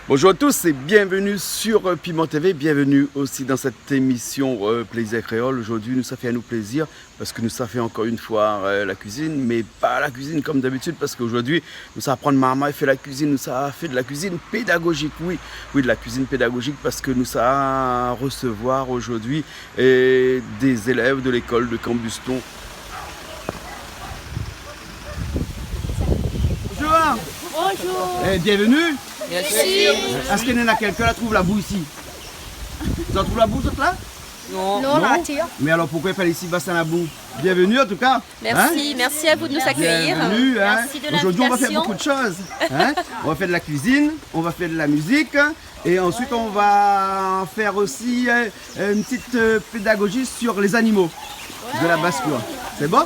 Bonjour à tous et bienvenue sur Piment TV, bienvenue aussi dans cette émission Plaisir Créole. Aujourd'hui, nous ça fait à nous plaisir parce que nous ça fait encore une fois la cuisine, mais pas la cuisine comme d'habitude parce qu'aujourd'hui, nous ça prendre maman et fait la cuisine, nous ça fait de la cuisine pédagogique, oui, de la cuisine pédagogique parce que nous ça recevoir aujourd'hui des élèves de l'école de Cambuston. Bonjour. Bonjour. Bienvenue. Merci. Est-ce qu'il y en a quelqu'un qui trouve la boue ici? Tu trouves la boue, toute là? Non, la tire. Mais alors pourquoi il fallait ici Bassin la boue? Bienvenue en tout cas. Merci, merci à vous de nous accueillir. Bienvenue. Merci de Aujourd'hui on va faire l'invitation. beaucoup de choses. On va faire de la cuisine, on va faire de la musique et ensuite on va faire aussi une petite pédagogie sur les animaux de la basse-cour. C'est bon?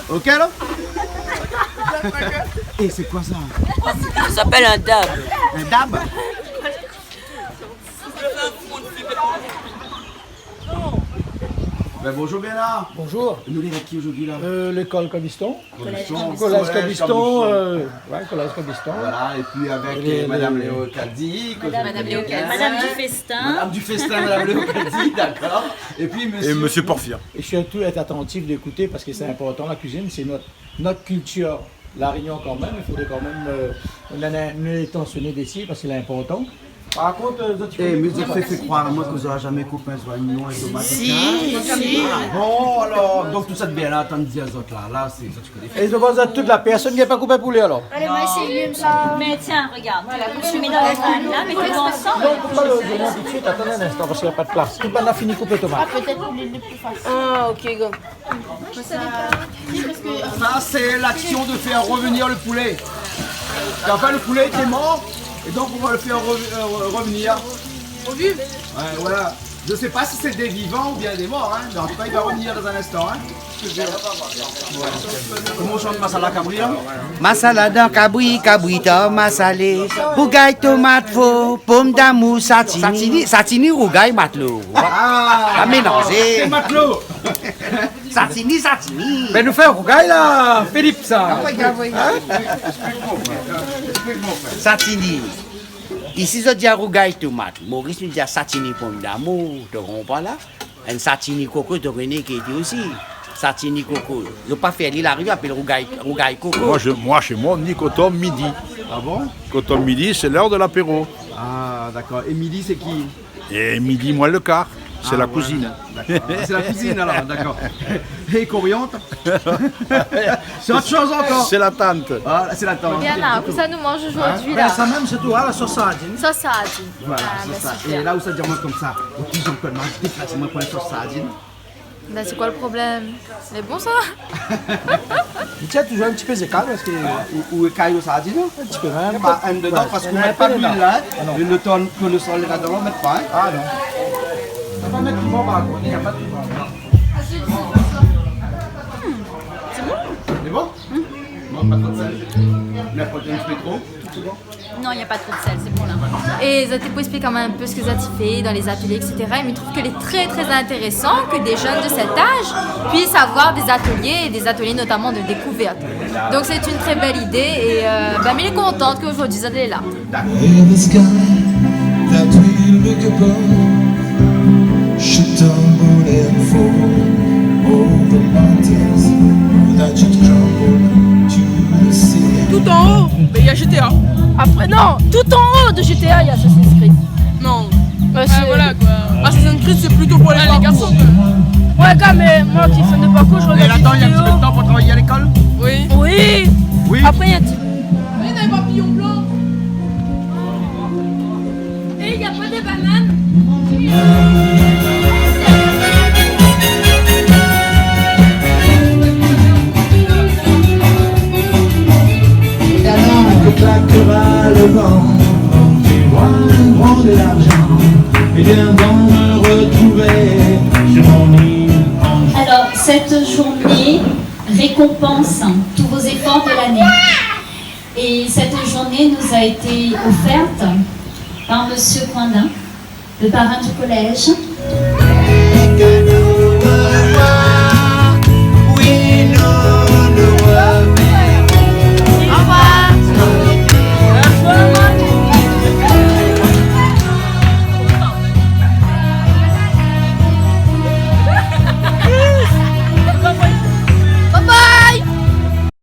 Ok alors? Et c'est quoi ça? Ça s'appelle un dab. Un dab? Ben bonjour bien là. Bonjour. Nous les qui aujourd'hui là? L'école Cambuston. Collège Collège Cambuston. Collège Cambuston. Voilà, et puis avec Les- Madame les- Léo Caddy. Madame Léo Caddy. Madame du Festin. Madame du Festin, Madame Léo Caddy, d'accord. Et puis Monsieur. Et Monsieur Porphyre. Et surtout être attentif d'écouter parce que c'est important. La cuisine, c'est notre culture. La Réunion quand même, il faudrait quand même nous tensionner d'ici parce qu'il est important. Par contre, Eh, mais vous avez fait croire à moi que vous n'aurez jamais coupé un oignon et tomate. Si. Ah, bon, alors, donc tout ça de bien là, attends, dis à les autres là, c'est ça que tu connais. et je vois toute la personne qui n'a pas coupé poulet alors. Allez, moi, c'est ça. Mais tiens, regarde. Tu mets dans la salle là, mettez-vous ensemble. Non, coupe pas le oignon tout de suite, attendez un instant parce qu'il n'y a pas de place. Tout le monde a fini de couper tomate. Peut-être les plus faciles. Ah, ok, go. Ça, c'est l'action de faire revenir le poulet. Enfin, le poulet était mort, et donc on va le faire revenir. Revu? Ouais, voilà. Je sais pas si c'est des vivants ou bien des morts, hein. Mais en tout cas, il va revenir dans un instant, hein. Voilà. Comment on chante Masala Cabri, là? Masala dans cabri, cabrita, masalé. Rougaille, tomate, faux, pomme d'amour, satini. Satini, rougaille, matelot. Ah! À mélanger. C'est matelot! Satini, satini. Mais nous faire rougaille là, Philippe ça. Satini. Ici, je dis à rougaille, tomate. Maurice nous dit à satini, pomme d'amour. Tu comprends là? Un satini coco, tu connais qui dit aussi. Satini coco. Je ne pas faire l'île arrive, appelle rougaille coco. Moi, chez moi, on dit coton midi. Ah bon? Coton midi, c'est l'heure de l'apéro. Ah, d'accord. Et midi, c'est qui? Et midi moins le quart, c'est la ouais. cousine. D'accord. C'est la cuisine alors, d'accord. Et coriandre? C'est autre chose encore. C'est la tante. Ah, c'est la tente. Bien là, ça nous mange aujourd'hui Ben, là. ça même, c'est tout, hein, la sauce sardine. Ça, ça a dit. Voilà, Ah, c'est bah, ça. super. Et là où ça dit moi comme ça, au plus on peut déplacement pour les sauces sardines. Bah, c'est quoi le problème? Mais bon, ça. Il tient toujours un petit peu d'écart parce que. Ou caillou sardines. Un petit peu même. Pas un dedans parce qu'on ne met pas d'huile là. Et le temps que le sol est là-dedans, on ne met pas. Hein. Ah non. On va mettre du bon par contre, il n'y a pas de piment. C'est bon? Non, pas trop de sel. Mais pas de trop. Non, il n'y a pas trop de sel, c'est bon là. Et Zati peut expliquer quand même un peu ce que Zati fait dans les ateliers, etc. Et il trouve qu'il est très très intéressant que des jeunes de cet âge puissent avoir des ateliers, et des ateliers notamment de découverte. Donc c'est une très belle idée et mais il est contente qu'aujourd'hui Zati est là. In the sky that we look above should tumble and fall over mountains that should crumble to the sea. Tout en haut, mais il y a GTA. Après non, tout en haut de GTA il y a Assassin's Creed. Non. C'est- Voilà quoi. Assassin's Creed c'est plutôt pour les garçons. Ouais quand même, moi qui fais de parcours, je Et regarde là-dedans, des il y a un petit peu de vidéos. temps pour travailler à l'école? Oui. Oui. Oui. Après il y a un petit... Il y a des papillons blancs. Et il n'y a pas de bananes. La lampe claquera le vent, tu vois de l'argent, et viendront me retrouver sur mon île en Alors, cette journée récompense tous vos efforts de l'année. Et cette journée nous a été offerte par Monsieur Coindin, le parrain du collège,